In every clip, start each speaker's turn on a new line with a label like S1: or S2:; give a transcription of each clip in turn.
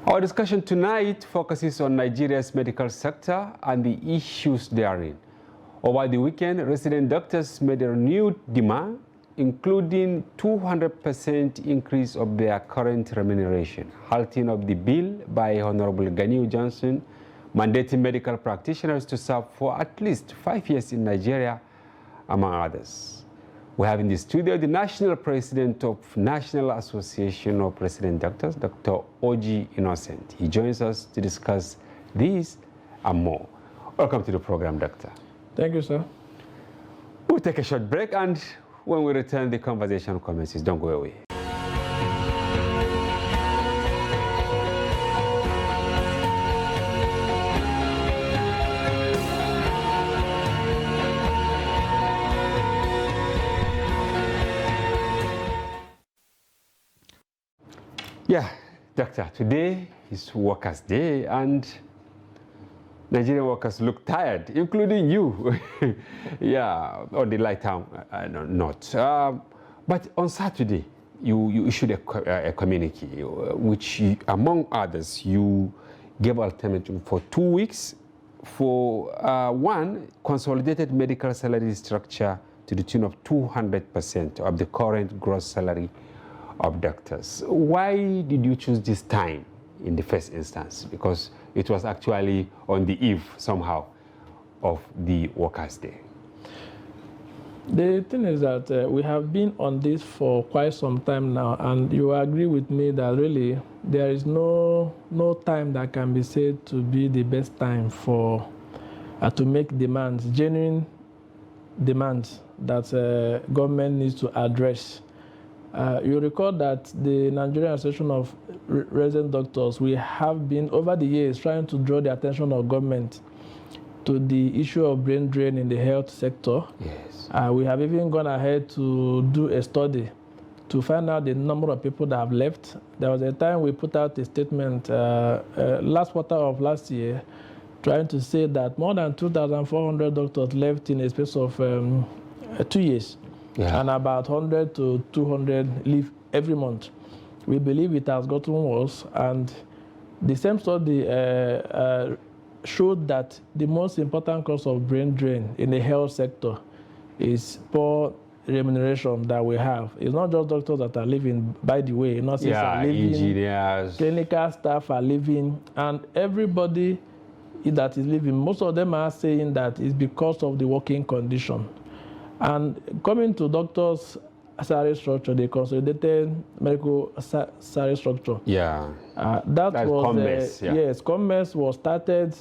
S1: Our discussion tonight focuses on Nigeria's medical sector and the issues therein. Over the weekend, resident doctors made a renewed demand, including 200% increase of their current remuneration, halting of the bill by Honorable Ganiu Johnson, mandating medical practitioners to serve for at least 5 years in Nigeria, among others. We have in the studio the National President of National Association of Resident Doctors, Dr. Oji Innocent. He joins us to discuss these and more. Welcome to the program, Doctor.
S2: Thank you, sir.
S1: We'll take a short break, and when we return, the conversation commences. Don't go away. Yeah, Doctor, today is Workers' Day, and Nigerian workers look tired, including you. Yeah, on the light note. But on Saturday, you issued a communique, which, among others, you gave ultimatum for 2 weeks for one, consolidated medical salary structure to the tune of 200% of the current gross salary of doctors. Why did you choose this time in the first instance? Because it was actually on the eve somehow of the Workers' Day.
S2: The thing is that we have been on this for quite some time now, and you agree with me that really there is no time that can be said to be the best time for to make demands, genuine demands that government needs to address. You recall that the Nigerian Association of Resident Doctors, we have been over the years trying to draw the attention of government to the issue of brain drain in the health sector.
S1: Yes.
S2: We have even gone ahead to do a study to find out the number of people that have left. There was a time we put out a statement last quarter of last year trying to say that more than 2,400 doctors left in a space of 2 years. Yeah. And about 100 to 200 leave every month. We believe it has gotten worse, and the same study showed that the most important cause of brain drain in the health sector is poor remuneration that we have. It's not just doctors that are leaving, by the way. Nurses are leaving,
S1: engineers,
S2: clinical staff are leaving, and everybody that is leaving, most of them are saying that it's because of the working condition. And coming to doctors' salary structure, the consolidated medical salary structure.
S1: Yeah.
S2: That was
S1: COMMES, yeah.
S2: Yes, COMMES was started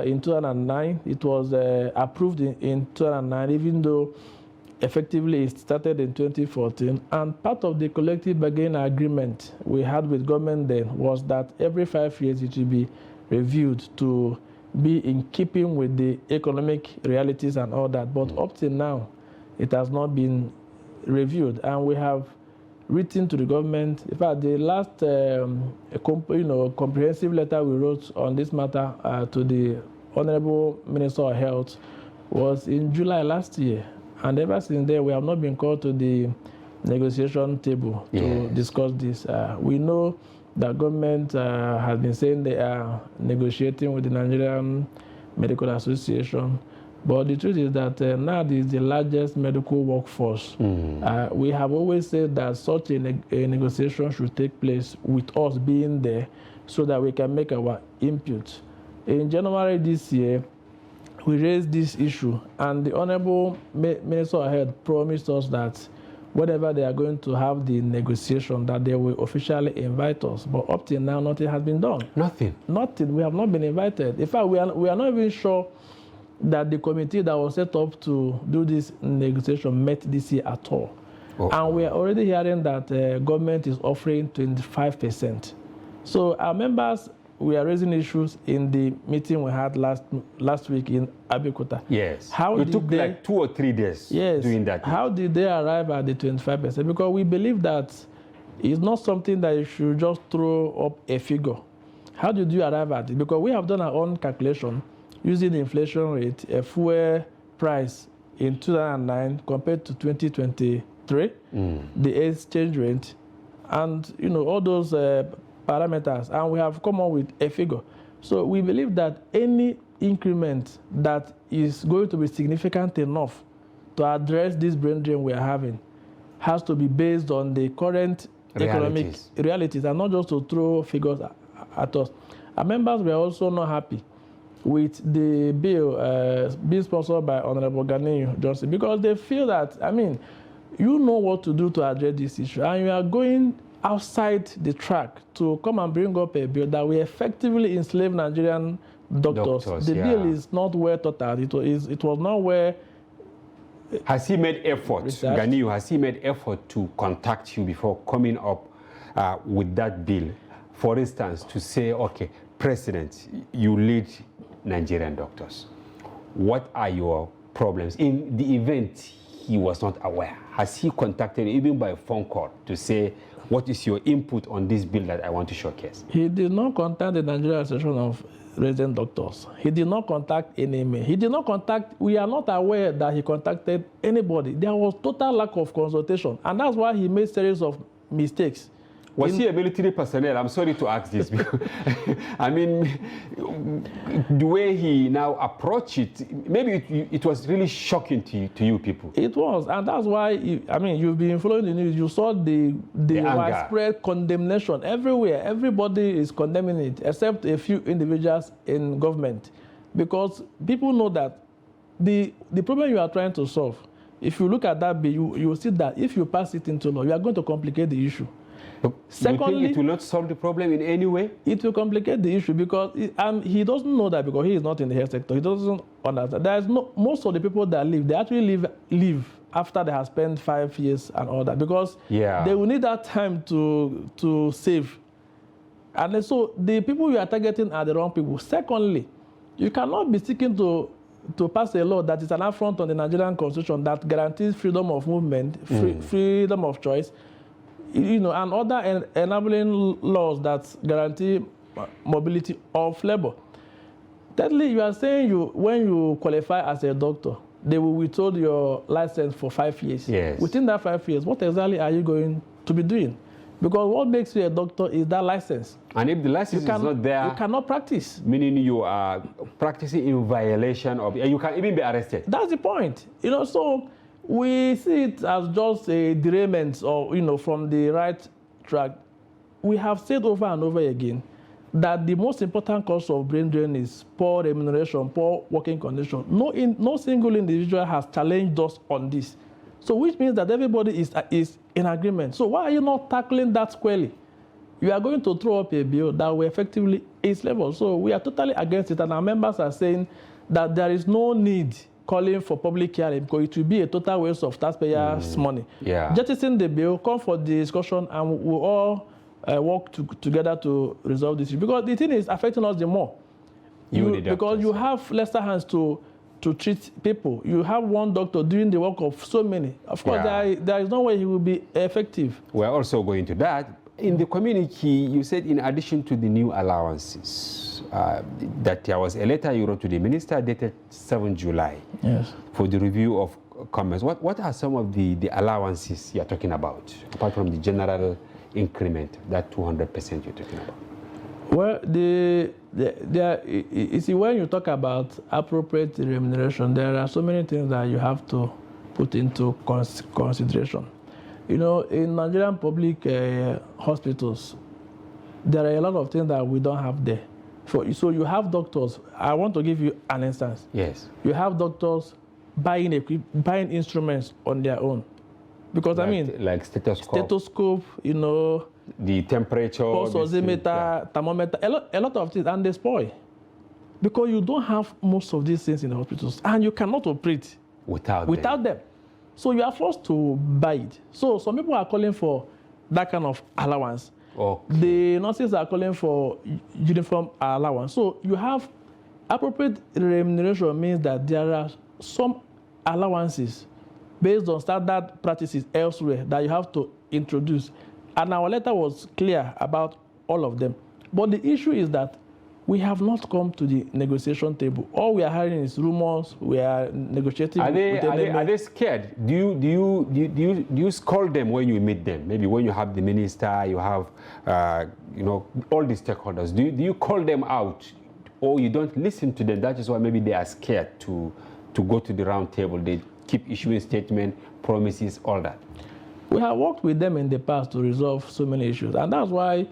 S2: in 2009. It was approved in 2009, even though effectively it started in 2014. And part of the collective bargaining agreement we had with government then was that every 5 years it will be reviewed to be in keeping with the economic realities and all that. But up till now, it has not been reviewed, and we have written to the government. In fact, the last comprehensive letter we wrote on this matter to the Honorable Minister of Health was in July last year, and ever since then we have not been called to the negotiation table to discuss this. We know that government has been saying they are negotiating with the Nigerian Medical Association. But the truth is that NAD is the largest medical workforce. We have always said that such a negotiation should take place with us being there so that we can make our input. In January this year, we raised this issue, and the Honorable Minister of Health promised us that whenever they are going to have the negotiation, that they will officially invite us. But up till now, nothing has been done.
S1: Nothing? Nothing.
S2: We have not been invited. In fact, we are not even sure that the committee that was set up to do this negotiation met this year at all. And we are already hearing that government is offering 25%. So our members, we are raising issues in the meeting we had last week in Abeokuta.
S1: Yes. It took like 2 or 3 days doing that.
S2: How did they arrive at the 25%? Because we believe that it's not something that you should just throw up a figure. How did you arrive at it? Because we have done our own calculation using the inflation rate, a fuel price in 2009 compared to 2023, the exchange rate, and all those parameters, and we have come up with a figure. So we believe that any increment that is going to be significant enough to address this brain drain we are having has to be based on the current economic realities and not just to throw figures at us. Our members were also not happy with the bill being sponsored by Honorable Ganiyu Johnson, because they feel that, I mean, you know what to do to address this issue, and you are going outside the track to come and bring up a bill that will effectively enslave Nigerian doctors. The bill is not well thought out. It was not well.
S1: Has he made effort, Ganiyu, has he made effort to contact you before coming up with that bill? For instance, to say, okay, President, you lead Nigerian doctors. What are your problems? In the event he was not aware, has he contacted you, even by phone call, to say, what is your input on this bill that I want to showcase?
S2: He did not contact the Nigerian Association of Resident Doctors. He did not contact NMA. He did not contact, we are not aware that he contacted anybody. There was total lack of consultation, and that's why he made series of mistakes.
S1: Was he a military personnel? I'm sorry to ask this. I mean, the way he now approached it, maybe it was really shocking to you people.
S2: It was, and that's why, I mean, you've been following the news. You saw the widespread condemnation everywhere. Everybody is condemning it, except a few individuals in government, because people know that the problem you are trying to solve, if you look at that bill, you will see that if you pass it into law, you are going to complicate the issue.
S1: Secondly, you think it will not solve the problem in any way?
S2: It will complicate the issue because he doesn't know that, because he is not in the health sector. He doesn't understand. There's most of the people that live, they actually live after they have spent 5 years and all that, because they will need that time to save. And so the people you are targeting are the wrong people. Secondly, you cannot be seeking to pass a law that is an affront on the Nigerian Constitution that guarantees freedom of movement, freedom of choice, you know, and other enabling laws that guarantee mobility of labor. Thirdly, you are saying when you qualify as a doctor, they will withhold your license for 5 years.
S1: Yes.
S2: Within that 5 years, what exactly are you going to be doing? Because what makes you a doctor is that license.
S1: And if the license is not there,
S2: you cannot practice.
S1: Meaning you are practicing in violation of, you can even be arrested.
S2: That's the point. You know, so we see it as just a derailment or, you know, from the right track. We have said over and over again that the most important cause of brain drain is poor remuneration, poor working condition. No single individual has challenged us on this. So which means that everybody is in agreement. So why are you not tackling that squarely? You are going to throw up a bill that will effectively enslave us. So we are totally against it, and our members are saying that there is no need calling for public hearing because it will be a total waste of taxpayers' money. Jettison the bill, come for the discussion, and we'll all work together to resolve this issue. Because the thing is affecting us the more. Because you have lesser hands to treat people. You have one doctor doing the work of so many. Of course, there is no way he will be effective.
S1: We're also going to that. In the communique, you said in addition to the new allowances, that there was a letter you wrote to the minister dated 7 July for the review of commerce. What are some of the allowances you're talking about, apart from the general increment, that 200% you're talking about?
S2: Well, you see, when you talk about appropriate remuneration, there are so many things that you have to put into consideration. You know, in Nigerian public hospitals, there are a lot of things that we don't have there. So you have doctors. I want to give you an instance.
S1: Yes.
S2: You have doctors buying instruments on their own. Because,
S1: like
S2: stethoscope, you know,
S1: the temperature,
S2: pulse oximeter, thermometer, a lot of things, and they spoil. Because you don't have most of these things in the hospitals, and you cannot operate without them. So you are forced to buy it. So some people are calling for that kind of allowance.
S1: Okay.
S2: The nurses are calling for uniform allowance. So you have appropriate remuneration means that there are some allowances based on standard practices elsewhere that you have to introduce. And our letter was clear about all of them. But the issue is that We have not come to the negotiation table. All we are hearing is rumors. We are negotiating.
S1: Are they scared? Do you scold them when you meet them? Maybe when you have the minister, you have all the stakeholders. Do you call them out, or you don't listen to them? That is why maybe they are scared to go to the round table. They keep issuing statements, promises, all that.
S2: We have worked with them in the past to resolve so many issues, and that's why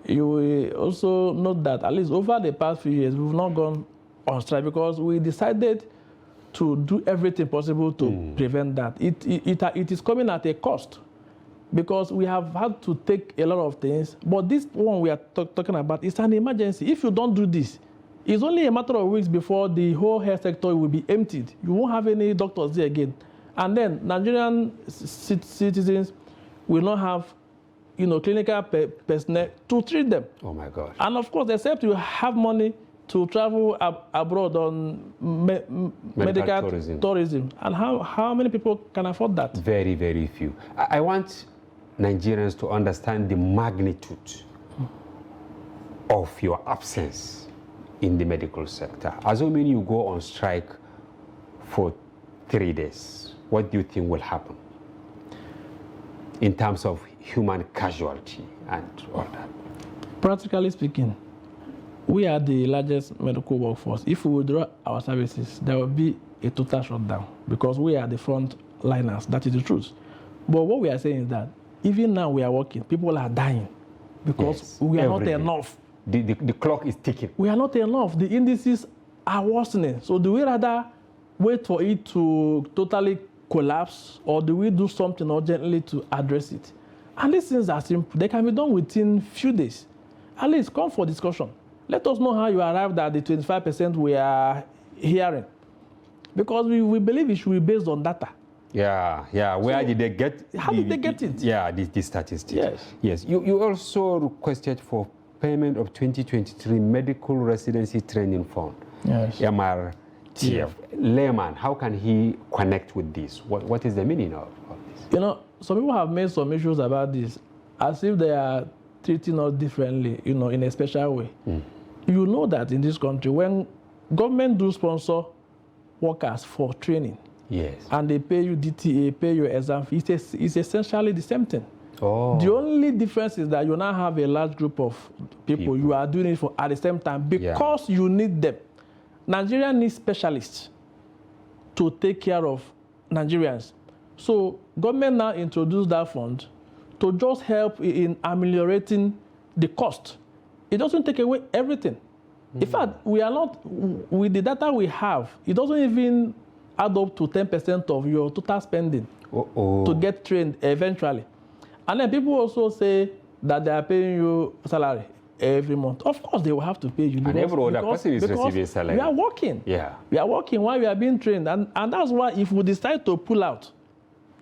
S2: you will also note that at least over the past few years, we've not gone on strike because we decided to do everything possible to prevent that. It is coming at a cost because we have had to take a lot of things, but this one we are talking about is an emergency. If you don't do this, it's only a matter of weeks before the whole health sector will be emptied. You won't have any doctors there again. And then Nigerian citizens will not have clinical personnel to treat them.
S1: Oh my God.
S2: And of course, except you have money to travel abroad on medical tourism. And how many people can afford that?
S1: Very, very few. I want Nigerians to understand the magnitude of your absence in the medical sector. Assuming you go on strike for 3 days, what do you think will happen in terms of human casualty and all that?
S2: Practically speaking, we are the largest medical workforce. If we withdraw our services, there will be a total shutdown because we are the front liners. That is the truth. But what we are saying is that even now we are working, people are dying because we are not enough.
S1: The clock is ticking.
S2: We are not enough. The indices are worsening. So do we rather wait for it to totally collapse, or do we do something urgently to address it? And these things are simple. They can be done within few days. At least come for discussion. Let us know how you arrived at the 25% we are hearing. Because we believe it should be based on data.
S1: Yeah. Where did they get
S2: How did they get it?
S1: Yeah, the statistics.
S2: Yes.
S1: You also requested for payment of 2023 Medical Residency Training Fund.
S2: Yes.
S1: MRTF.
S2: Yeah.
S1: Layman, how can he connect with this? What is the meaning of this?
S2: Some people have made some issues about this as if they are treating us differently, in a special way. You know that in this country, when government do sponsor workers for training,
S1: yes,
S2: and they pay you DTA, pay your exam fee, it's essentially the same thing.
S1: Oh.
S2: The only difference is that you now have a large group of people you are doing it for at the same time because you need them. Nigeria needs specialists to take care of Nigerians. So government now introduced that fund to just help in ameliorating the cost. It doesn't take away everything. In fact, we are not, with the data we have, it doesn't even add up to 10% of your total spending to get trained eventually. And then people also say that they are paying you salary every month. Of course, they will have to pay you.
S1: And every other person is receiving salary.
S2: We are working.
S1: Yeah.
S2: We are working while we are being trained. And that's why if we decide to pull out,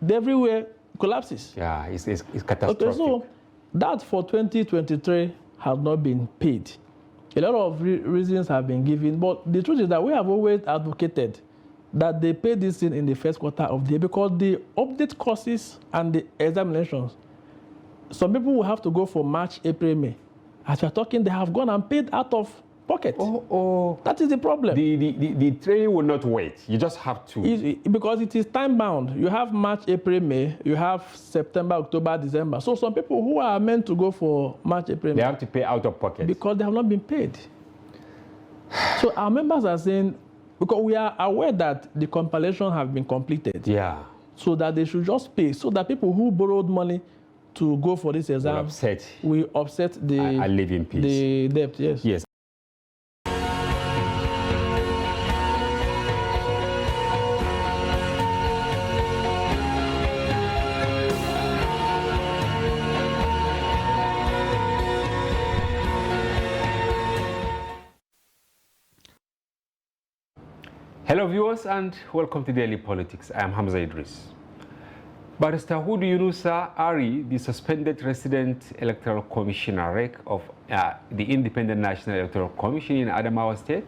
S2: everywhere collapses.
S1: Yeah, it's catastrophic.
S2: Okay, so that for 2023 has not been paid. A lot of reasons have been given, but the truth is that we have always advocated that they pay this in the first quarter of the year because the update courses and the examinations, some people will have to go for March, April, May. As we're talking, they have gone and paid out of pocket. That is the problem.
S1: The training will not wait. You just have to.
S2: Because it is time bound. You have March, April, May. You have September, October, December. So some people who are meant to go for March, April, May,
S1: they have to pay out of pocket.
S2: Because they have not been paid. So our members are saying, because we are aware that the compilation have been completed.
S1: Yeah.
S2: So that they should just pay. So that people who borrowed money to go for this exam will offset the
S1: I live in peace.
S2: The debt. Yes.
S1: Yes. Hello viewers and welcome to Daily Politics. I am Hamza Idris. Barrister Hudu Yunusa Ari, the suspended resident electoral commissioner REC of the Independent National Electoral Commission in Adamawa State,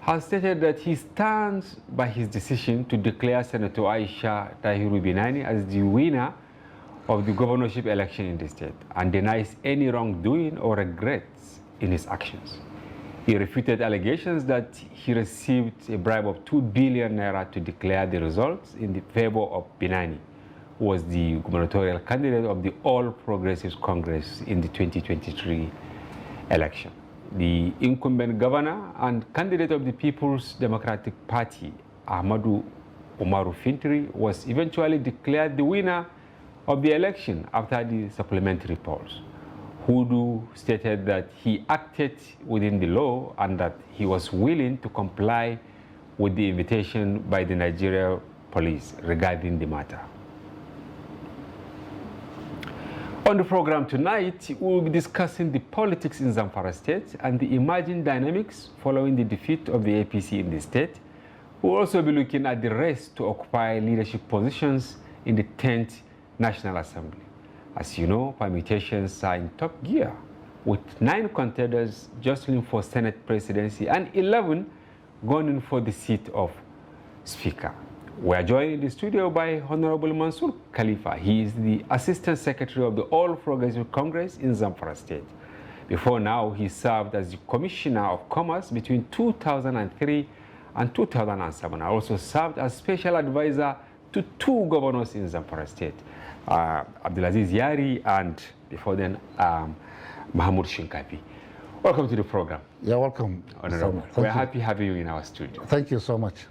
S1: has stated that he stands by his decision to declare Senator Aisha Tahiru Binani as the winner of the governorship election in the state and denies any wrongdoing or regrets in his actions. He refuted allegations that he received a bribe of 2 billion naira to declare the results in the favor of Binani, who was the gubernatorial candidate of the All Progressives Congress in the 2023 election. The incumbent governor and candidate of the People's Democratic Party, Ahmadu Umaru Fintiri, was eventually declared the winner of the election after the supplementary polls. Hudu stated that he acted within the law and that he was willing to comply with the invitation by the Nigeria police regarding the matter. On the program tonight, we will be discussing the politics in Zamfara State and the emerging dynamics following the defeat of the APC in the state. We will also be looking at the race to occupy leadership positions in the 10th National Assembly. As you know, permutations are in top gear, with 9 contenders jostling for Senate presidency and 11 going for the seat of Speaker. We are joined in the studio by Honorable Mansour Khalifa. He is the Assistant Secretary of the All Progressive Congress in Zamfara State. Before now, he served as the Commissioner of Commerce between 2003 and 2007. I also served as Special Advisor to 2 governors in Zamfara State, Abdulaziz Yari and before then Mahmoud Shinkapi. Welcome to the program.
S3: You're welcome.
S1: Honorable. We're happy having you in our studio.
S3: Thank you so much.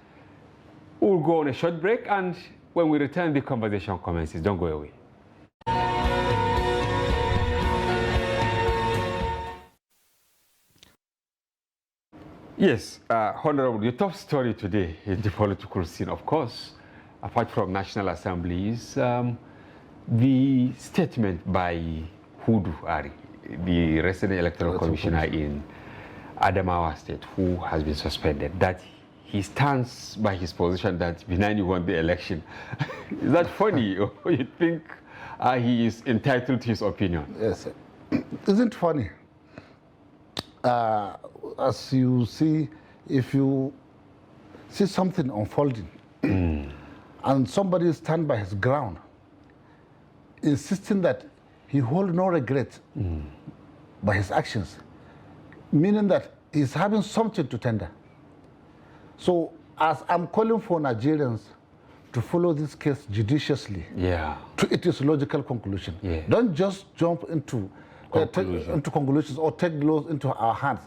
S1: We'll go on a short break, and when we return, the conversation commences. Don't go away. Yes, Honorable, the top story today in the political scene, of course, apart from National Assembly, is the statement by Hudu Ari, the resident electoral commissioner in Adamawa State, who has been suspended, that he stands by his position that Binani won the election. Is that funny? Or you think he is entitled to his opinion?
S3: Yes. Isn't funny? As you see, if you see something unfolding and somebody stand by his ground, insisting that he hold no regret by his actions, meaning that he's having something to tender. So, as I'm calling for Nigerians to follow this case judiciously to its logical conclusion. Don't just jump into conclusions or take laws into our hands.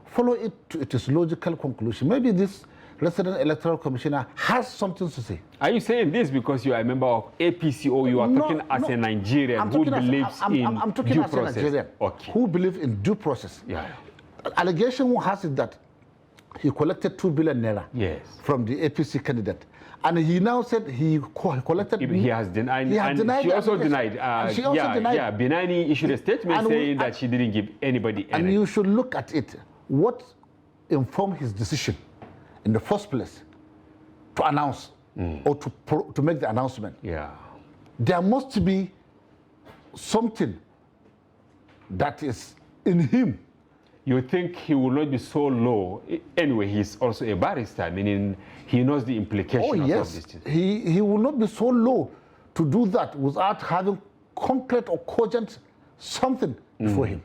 S3: Follow it to its logical conclusion. Maybe this resident electoral commissioner has something to say.
S1: Are you saying this because you are a member of APC, or you are talking as a Nigerian who believes in due process? Nigerian
S3: who believes in due process. Allegation who has it that he collected 2 billion naira from the APC candidate. And he now said he collected...
S1: He has denied. She also denied. Binani issued a statement saying that she didn't give anybody anything.
S3: And you should look at it. What informed his decision in the first place to announce or to make the announcement? There must be something that is in him.
S1: You think he will not be so low? Anyway, he's also a barrister, meaning he knows the implications of this thing.
S3: He will not be so low to do that without having concrete or cogent something before him.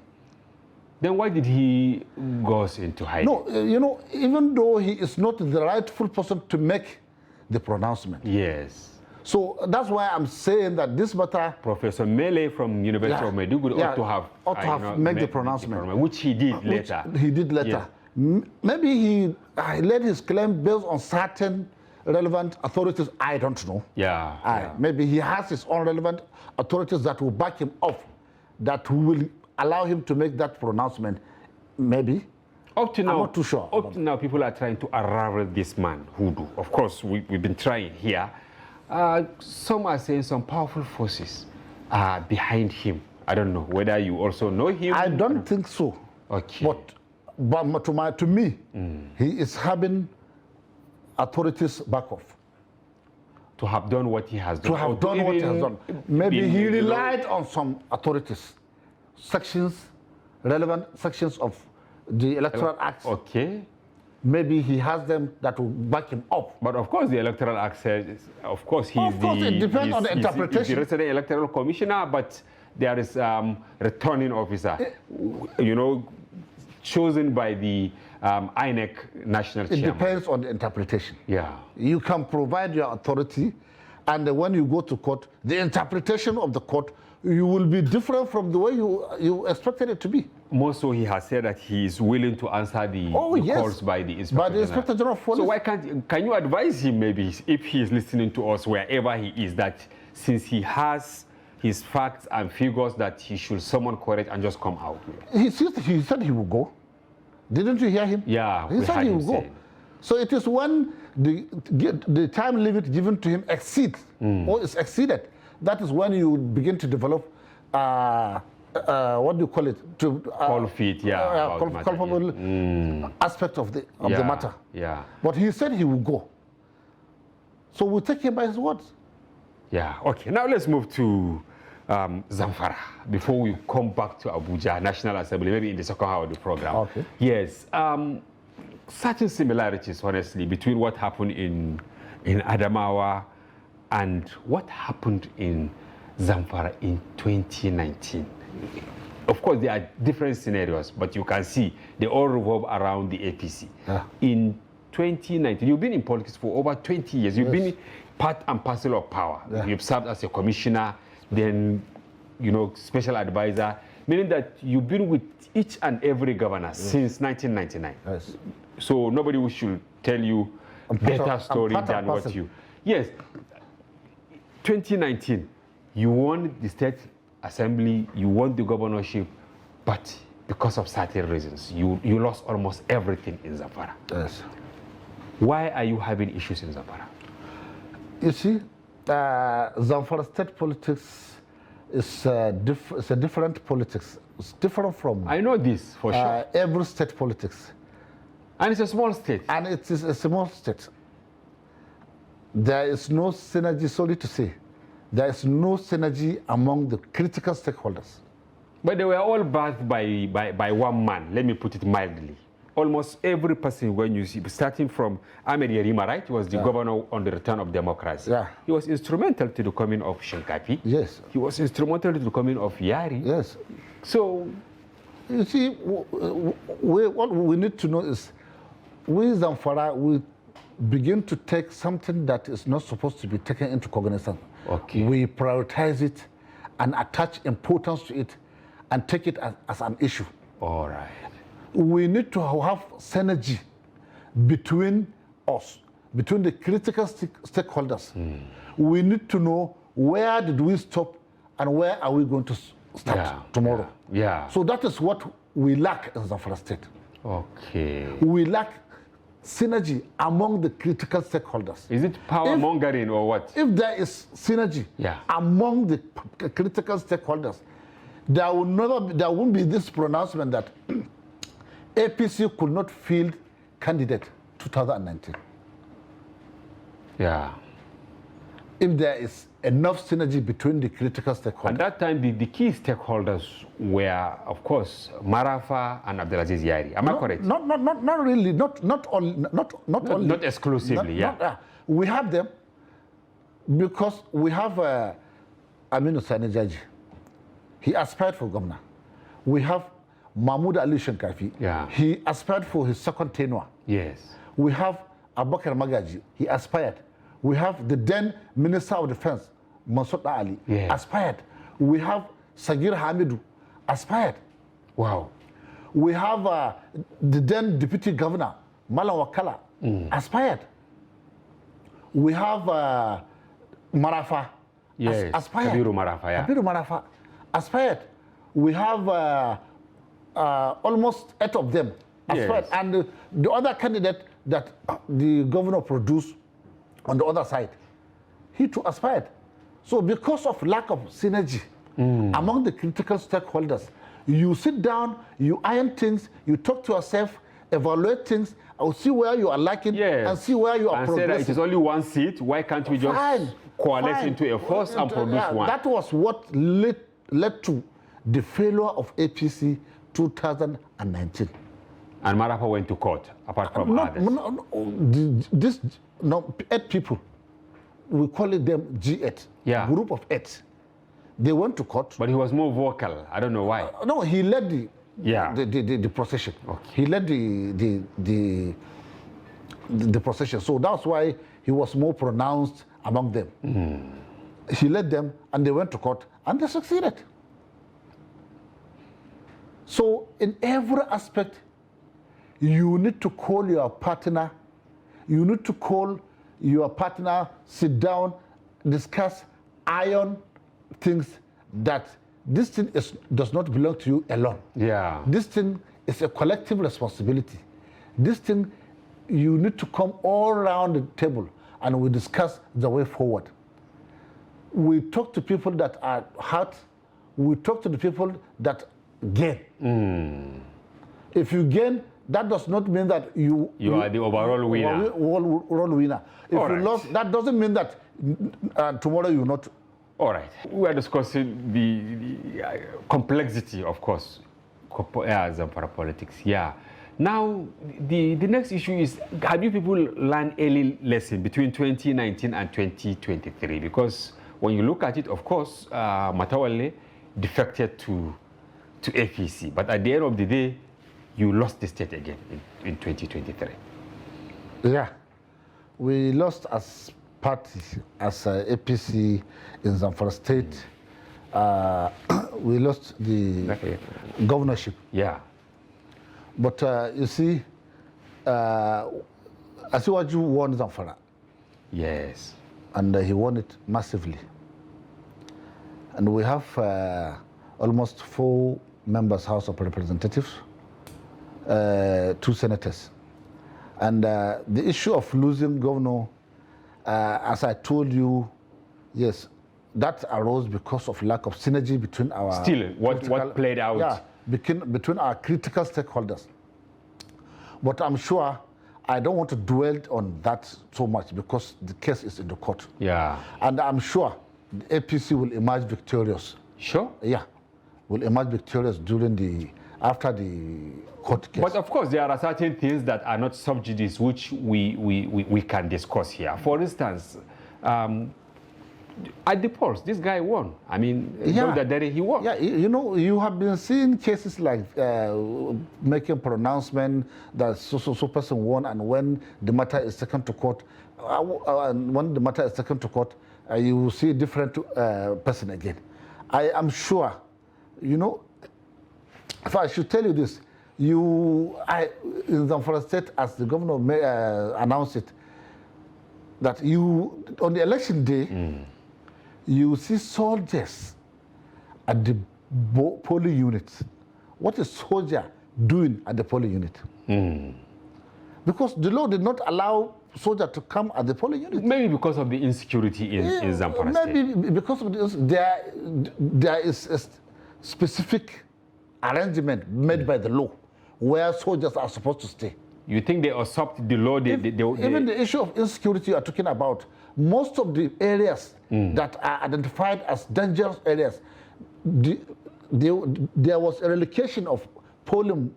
S1: Then why did he go into hiding?
S3: No, you know, even though he is not the rightful person to make the pronouncement. So that's why I'm saying that this matter...
S1: Professor Mele from University of Maiduguri ought to have
S3: made the pronouncement.
S1: Which he did later.
S3: He did later. Maybe he laid his claim based on certain relevant authorities. I don't know. Maybe he has his own relevant authorities that will back him up, that will allow him to make that pronouncement. Maybe.
S1: Up to now,
S3: I'm not too sure.
S1: Up to now, people are trying to unravel this man, Hudu. Of course, we've been trying here. Some are saying some powerful forces are behind him. I don't know whether you also know him.
S3: I don't think so. But to me, he is having authorities back off.
S1: To have done what he has done.
S3: To have done what he has done. Maybe he relied on some authorities, relevant sections of the Electoral Act. Maybe he has them that will back him up.
S1: But of course, the Electoral Act says, of course,
S3: it depends on the interpretation.
S1: He's the resident electoral commissioner, but there is returning officer, chosen by the INEC national
S3: It
S1: chairman?
S3: depends on the interpretation.
S1: Yeah.
S3: You can provide your authority, and when you go to court, the interpretation of the court, you will be different from the way you expected it to be.
S1: More so, he has said that he is willing to answer the calls by the Inspector
S3: By the Inspector General of Police.
S1: So why can you advise him, maybe, if he is listening to us wherever he is, that since he has his facts and figures, that he should summon courage and just come out?
S3: He said he would go. Didn't you hear him?
S1: Yeah,
S3: he said he would go. So it is when the time limit given to him exceeds or is exceeded, that is when you begin to develop what do you call it?
S1: Cold feet, yeah.
S3: Culpable aspect of the matter.
S1: Yeah.
S3: But he said he will go. So we'll take him by his words.
S1: Yeah. Okay. Now let's move to Zamfara before we come back to Abuja National Assembly, maybe in the second half of the program.
S3: Okay.
S1: Yes. Certain similarities, honestly, between what happened in Adamawa and what happened in Zamfara in 2019. Of course, there are different scenarios, but you can see they all revolve around the APC.
S3: Yeah.
S1: In 2019, you've been in politics for over 20 years. You've been part and parcel of power.
S3: Yeah.
S1: You've served as a commissioner, then, special advisor, meaning that you've been with each and every governor since 1999.
S3: Yes.
S1: So nobody should tell you a better story than what you... Yes. 2019, you won the state assembly, you won the governorship, but because of certain reasons, you lost almost everything in Zamfara.
S3: Yes.
S1: Why are you having issues in Zamfara?
S3: You see, Zamfara state politics is a different politics. It's different from...
S1: I know this for sure.
S3: Every state politics.
S1: And it's a small state.
S3: And it is a small state. There is no synergy, sorry to say. There is no synergy among the critical stakeholders.
S1: But they were all birthed by one man, let me put it mildly. Almost every person, when you see, starting from Ahmed Yarima, right? He was the governor on the return of democracy.
S3: Yeah.
S1: He was instrumental to the coming of Shinkafi.
S3: Yes.
S1: He was instrumental to the coming of Yari.
S3: Yes.
S1: So,
S3: you see, what we need to know is, we Zamfara, we begin to take something that is not supposed to be taken into cognizance.
S1: Okay.
S3: We prioritize it and attach importance to it and take it as an issue.
S1: all right.
S3: We need to have synergy between us, between the critical stakeholders. We need to know where did we stop and where are we going to start tomorrow.
S1: Yeah.
S3: So that is what we lack in Zamfara State.
S1: Okay.
S3: We lack synergy among the critical stakeholders.
S1: Is it power mongering or what?
S3: If there is synergy among the critical stakeholders, there won't be this pronouncement that APC could not field candidate 2019.
S1: Yeah.
S3: If there is enough synergy between the critical stakeholders.
S1: At that time, the key stakeholders were, of course, Marafa and Abdelaziz Yari. Am I correct?
S3: Not really. Not only.
S1: Not exclusively.
S3: We have them because we have Aminu Sani Jaji. He aspired for governor. We have Mahmoud Ali Shinkafi.
S1: Yeah.
S3: He aspired for his second tenure.
S1: Yes.
S3: We have Abubakar Magaji. He aspired. We have the then Minister of Defense, Mansour Ali, aspired. We have Sagir Hamidu, aspired.
S1: Wow.
S3: We have the then Deputy Governor, Malam Wakala, aspired. We have Marafa, aspired.
S1: Kabiru Marafa,
S3: Kabiru Marafa, aspired. We have almost 8 of them aspired. And the other candidate that the governor produced on the other side, he too aspired. So because of lack of synergy among the critical stakeholders, you sit down, you iron things, you talk to yourself, evaluate things, and see where you are lacking and see where you are progressing.
S1: And say that it is only one seat, why can't we just coalesce into a force and produce one?
S3: That was what led to the failure of APC 2019.
S1: And Marafa went to court, apart from others.
S3: 8 people, we call it them G8, group of 8. They went to court.
S1: But he was more vocal. I don't know why.
S3: No, he led
S1: Yeah.
S3: the procession.
S1: Okay.
S3: He led the procession. So that's why he was more pronounced among them. He led them, and they went to court, and they succeeded. So in every aspect, you need to call your partner. You need to call your partner, sit down, discuss, iron things that this thing does not belong to you alone.
S1: Yeah.
S3: This thing is a collective responsibility. This thing, you need to come all around the table and we discuss the way forward. We talk to people that are hurt. We talk to the people that gain. If you gain, that does not mean that you
S1: are the overall winner.
S3: Overall winner. If
S1: All
S3: you
S1: right.
S3: lost, that doesn't mean that tomorrow you will not.
S1: All right. We are discussing the complexity, of course, Zamfara politics. Yeah. Now, the next issue is, have you people learned any lesson between 2019 and 2023? Because when you look at it, of course, Matawalle defected to APC. But at the end of the day, you lost the state again in 2023.
S3: Yeah. We lost as party, as APC in Zamfara State. We lost the governorship.
S1: Yeah.
S3: But you see, Asiwaju won Zamfara.
S1: Yes.
S3: And he won it massively. And we have almost 4 members House of Representatives, 2 senators. And the issue of losing governor, as I told you, yes, that arose because of lack of synergy between our...
S1: Still, what played out?
S3: Yeah, between our critical stakeholders. But I'm sure I don't want to dwell on that so much because the case is in the court.
S1: Yeah.
S3: And I'm sure the APC will emerge victorious.
S1: Sure?
S3: Yeah, will emerge victorious after the court case.
S1: But of course, there are certain things that are not subjudice which we can discuss here. For instance, at the polls, this guy won. I mean, he won.
S3: Yeah, you know, you have been seeing cases like making pronouncement that so person won, and when the matter is taken to court, you will see a different person again. I am sure, you know, if I should tell you this, in Zamfara State, as the governor announced it, that on the election day, you see soldiers at the polling units. What is soldier doing at the polling unit? Because the law did not allow soldier to come at the polling unit.
S1: Maybe because of the insecurity in Zamfara State.
S3: Maybe because of this, there is a specific arrangement made by the law where soldiers are supposed to stay.
S1: You think they usurped the law?
S3: Even the issue of insecurity you are talking about, most of the areas that are identified as dangerous areas, there was a relocation of polling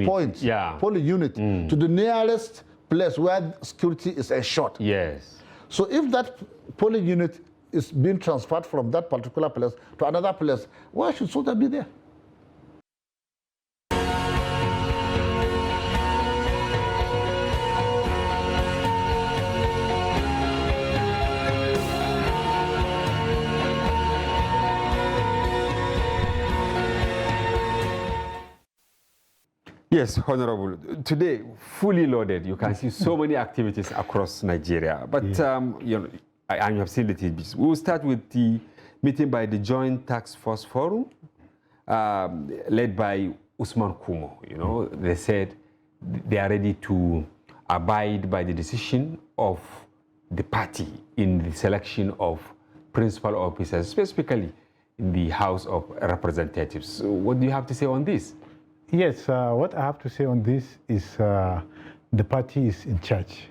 S3: points, polling unit to the nearest place where security is ensured.
S1: Yes.
S3: So if that polling unit is being transferred from that particular place to another place, why should soldiers be there?
S1: Yes, Honorable. Today, fully loaded. You can see so many activities across Nigeria. But you know, I have seen the tidbits. We will start with the meeting by the Joint Task Force Forum, led by Usman Kumo. You know, they said they are ready to abide by the decision of the party in the selection of principal officers, specifically in the House of Representatives. So what do you have to say on this?
S4: Yes, what I have to say on this is the party is in charge.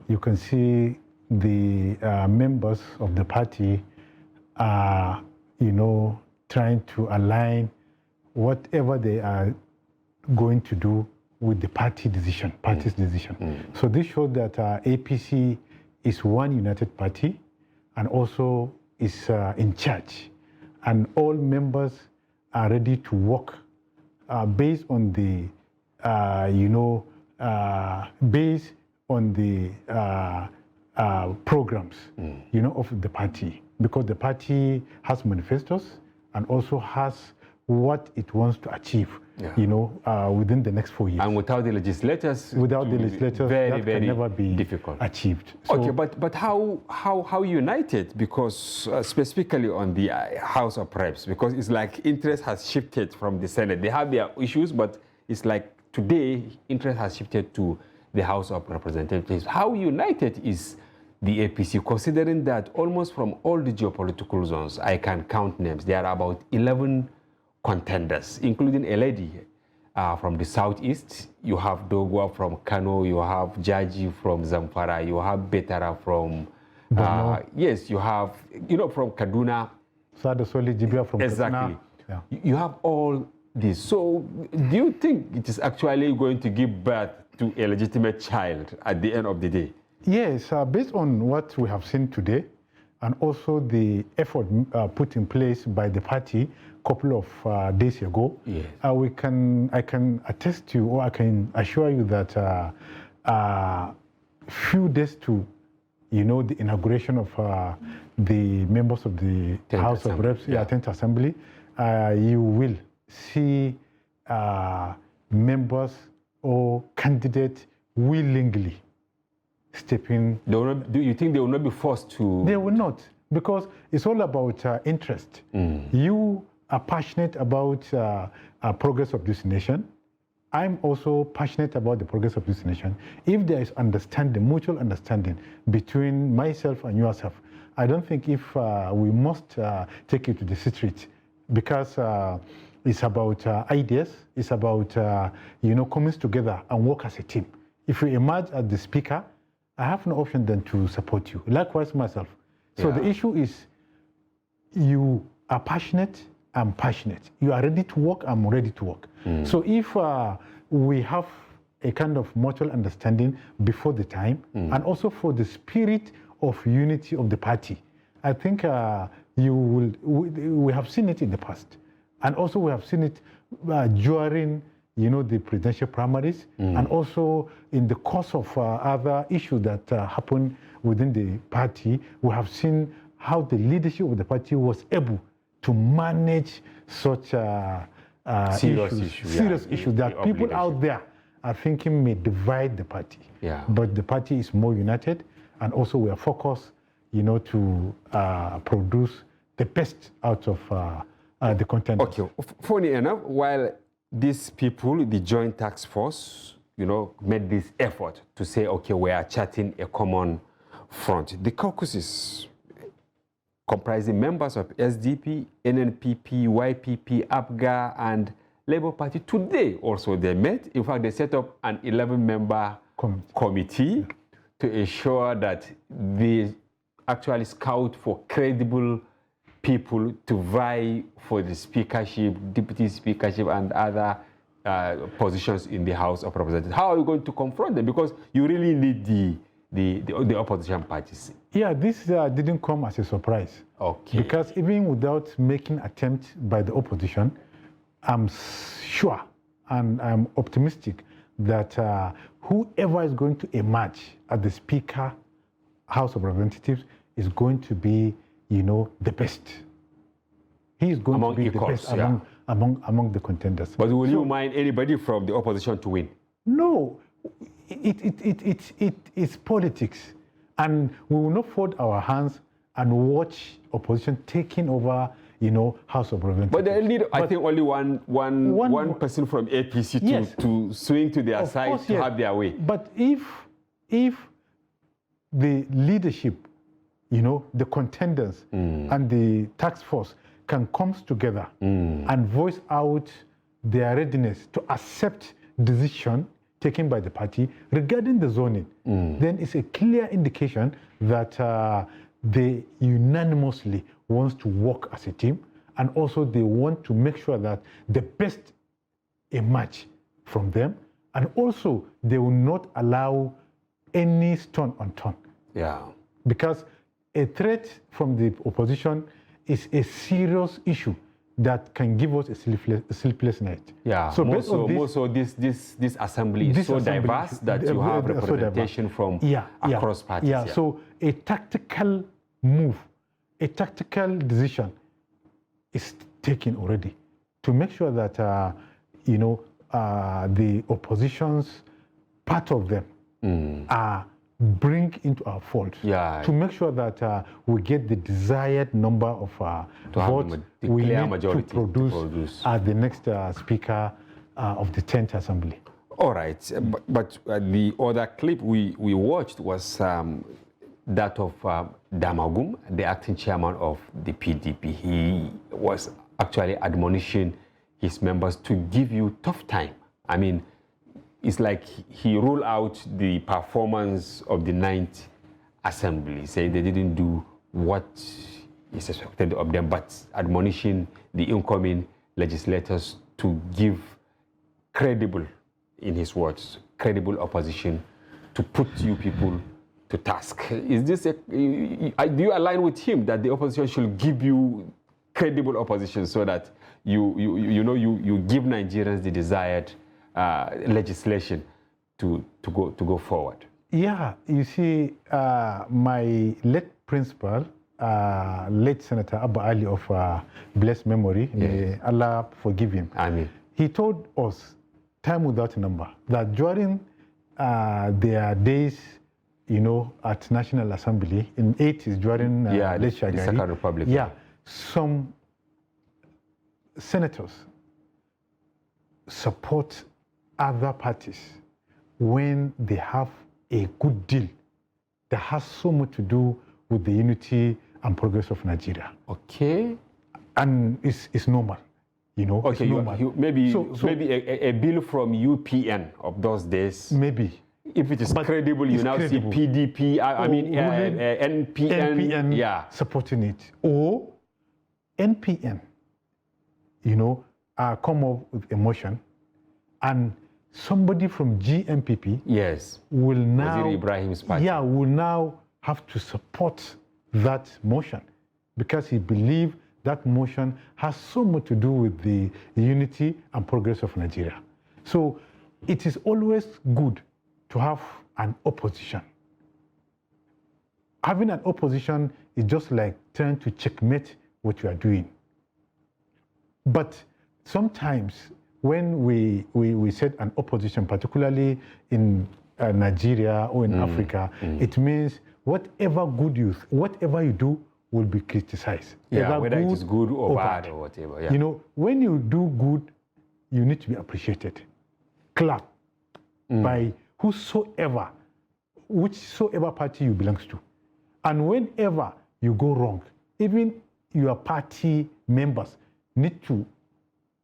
S4: You can see the members of the party are, you know, trying to align whatever they are going to do with the party's decision. So this shows that APC is one united party and also is in charge. And all members are ready to work based on the, based on the programs, of the party, because the party has manifestos and also has what it wants to achieve, within the next 4 years.
S1: And without the legislators,
S4: that
S1: very
S4: can never be
S1: difficult.
S4: achieved. So,
S1: Okay, but how united? Because specifically on the House of Reps, because it's like interest has shifted from the Senate. They have their issues, but it's like today interest has shifted to the House of Representatives. How united is the APC, considering that almost from all the geopolitical zones, I can count names, there are about 11 contenders, including a lady from the southeast. You have Dogwa from Kano, you have Jaji from Zamfara, you have Betara from, yes, you have, from Kaduna.
S4: Sada Soli Jibia from
S1: Exactly.
S4: Kaduna. Yeah.
S1: You have all this. So do you think it is actually going to give birth to a legitimate child at the end of the day?
S4: Yes, based on what we have seen today, and also the effort put in place by the party a couple of days ago,
S1: yes.
S4: I can attest to, or I can assure you that few days to, the inauguration of the members of the House of Reps, 10th Assembly, you will see members or candidates willingly stepping.
S1: Do you think they will not be forced to?
S4: They will not, because it's all about interest. You are passionate about progress of this nation. I'm also passionate about the progress of this nation. If there is understanding, mutual understanding between myself and yourself, I don't think if we must take it to the street, because it's about ideas, it's about coming together and work as a team. If you emerge as the speaker, I have no option than to support you. Likewise myself. So the issue is, you are passionate, I'm passionate. You are ready to work, I'm ready to work. So if we have a kind of mutual understanding before the time, and also for the spirit of unity of the party, I think we have seen it in the past. And also we have seen it during the presidential primaries, and also in the course of other issues that happened within the party. We have seen how the leadership of the party was able to manage such serious issues that people out there are thinking may divide the party. But the party is more united, and also we are focused, to produce the best out of the contenders.
S1: Okay, funny enough, while these people, the Joint Task Force, made this effort to say, okay, we are charting a common front. The caucuses, comprising members of SDP, NNPP, YPP, APGA, and Labour Party, today also they met. In fact, they set up an 11-member committee to ensure that they actually scout for credible people to vie for the speakership, deputy speakership, and other positions in the House of Representatives. How are you going to confront them? Because you really need the opposition parties.
S4: Yeah, this didn't come as a surprise.
S1: Okay.
S4: Because even without making attempt by the opposition, I'm sure and I'm optimistic that whoever is going to emerge as the Speaker, House of Representatives, is going to be, the best. He is going to be the best among the contenders.
S1: But will you mind anybody from the opposition to win?
S4: No, it's politics, and we will not fold our hands and watch opposition taking over, House of Representatives.
S1: But they need, I think, only one person from APC to swing to their side to have their way.
S4: But if the leadership, the contenders and the task force can come together and voice out their readiness to accept decision taken by the party regarding the zoning, then it's a clear indication that they unanimously want to work as a team, and also they want to make sure that the best emerge from them, and also they will not allow any stone unturned.
S1: Yeah.
S4: Because a threat from the opposition is a serious issue that can give us a sleepless night.
S1: Yeah,
S4: So based on this,
S1: more so this assembly is
S4: this
S1: so
S4: assembly
S1: diverse
S4: is-
S1: that you have
S4: so diverse.
S1: representation from across parties.
S4: Yeah, so a tactical move, a tactical decision is taken already to make sure that, the opposition's part of them are bring into our fold to make sure that we get the desired number of votes we need to produce as the next speaker of the 10th Assembly.
S1: All right, but the other clip we watched was that of Damagum, the acting chairman of the PDP. He was actually admonishing his members to give you tough time. I mean, it's like he ruled out the performance of the 9th Assembly, saying they didn't do what is expected of them, but admonishing the incoming legislators to give credible, in his words, credible opposition to put you people to task. Is this do you align with him that the opposition should give you credible opposition so that you give Nigerians the desired legislation to go forward?
S4: Yeah, you see, my late principal, late Senator Abba Ali of blessed memory, may Allah forgive him.
S1: Amen.
S4: He told us, time without number, that during their days, at National Assembly in 80s during late Shagari,
S1: the Second Republic.
S4: Yeah, some senators support other parties when they have a good deal that has so much to do with the unity and progress of Nigeria.
S1: Okay.
S4: And it's normal,
S1: Okay,
S4: it's normal.
S1: maybe a bill from UPN of those days.
S4: Maybe.
S1: If it is credible, you now
S4: credible.
S1: see PDP, NPN,
S4: supporting it. Or NPN, come up with a motion, and somebody from GMPP will now,
S1: Waziri Ibrahim's party.
S4: will now have to support that motion because he believes that motion has so much to do with the unity and progress of Nigeria. So it is always good to have an opposition. Having an opposition is just like trying to checkmate what you are doing. But sometimes when we set an opposition, particularly in Nigeria or in Africa, it means whatever you do will be criticized.
S1: Yeah, whether it is good or bad or whatever. Yeah.
S4: When you do good, you need to be appreciated. Clap by whichsoever party you belong to. And whenever you go wrong, even your party members need to,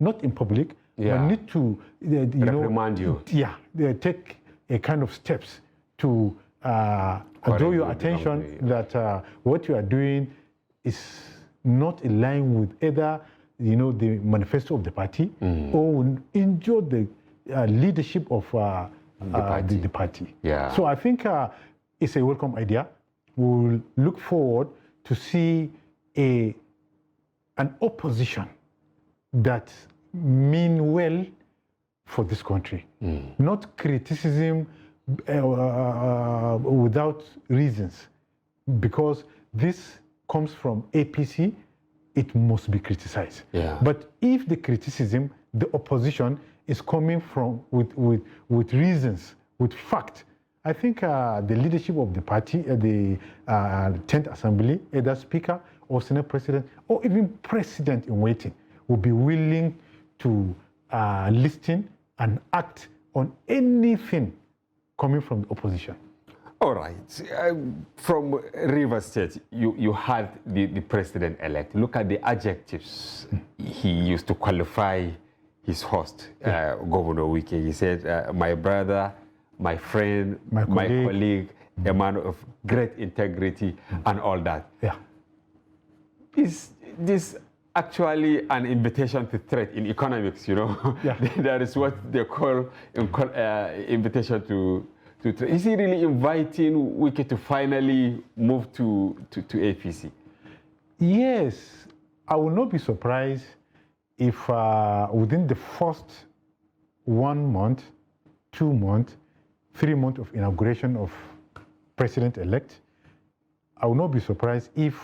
S4: not in public, but need to
S1: reprimand you.
S4: Yeah, they take a kind of steps to draw your attention that what you are doing is not in line with either the manifesto of the party or will injure the leadership of the party.
S1: Yeah.
S4: So I think it's a welcome idea. We'll look forward to see an opposition that mean well for this country, not criticism without reasons, because this comes from APC, it must be criticized.
S1: Yeah.
S4: But if the criticism, the opposition is coming from with reasons, with fact, I think the leadership of the party, the 10th Assembly, either Speaker or Senate President, or even President in waiting, will be willing to listen and act on anything coming from the opposition.
S1: All right. From Rivers State, you had the president-elect. Look at the adjectives he used to qualify his host, Governor Wike. He said, my brother, my friend, my colleague, a man of great integrity, and all that.
S4: Yeah.
S1: Is this actually an invitation to threat in economics,
S4: Yeah.
S1: There is what they call invitation to threat. Is he really inviting Wike to finally move to APC?
S4: Yes. I will not be surprised if within the first 1 month, 2 months, 3 months of inauguration of president-elect, I will not be surprised if